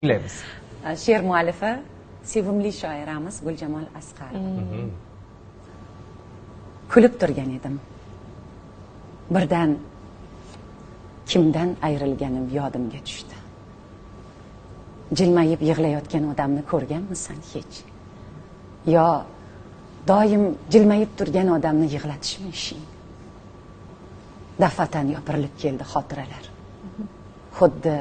Bilamiz. She'r muallifi sevimli shoiramiz Guljamol Asqar. Kulib turgan edim. Birdan kimdan ayrilganim yodimga tushdi. Jilmayib yig'layotgan odamni ko'rganmisan hech? Yo doim jilmayib turgan odamni yig'latishmi ishing? Dafatan yopirilib keldi xotiralar. Xuddi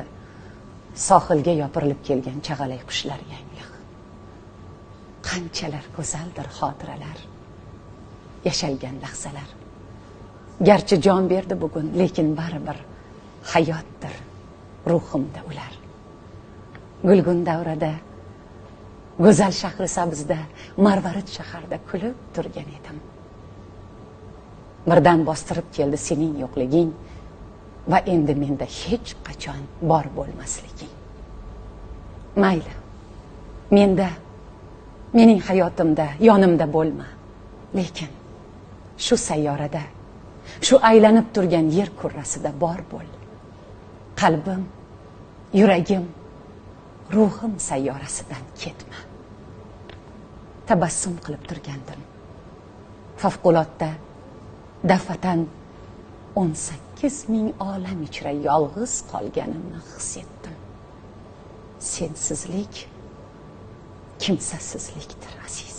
sohilga yopirilib kelgan chag'alay qushlar yangliq. Qanchalar go'zaldir xotiralar, yashalgan lahzalar. Garchi jon berdi bugun, lekin baribir hayotdir ruhimda ular. Gulgun davrada, go'zal shahri sabzda, marvarid shaharda kulib turgan edim. Birdan bostirib keldi sening yo'qliging va endi menda hech qachon bor bo'lmasliging. Mayli, menda, mening hayotimda, yonimda bo'lma. Lekin shu sayyorada, shu aylanib turgan yer kurrasida bor bo'l. Qalbim, yuragim, ruhim sayyorasidan ketma. Tabassum qilib turgandim. Favqulodda dafatan 18,000 olam ichra yolg'iz qolganimni his etdim. Sensizlik kimsasizlikdir aziz.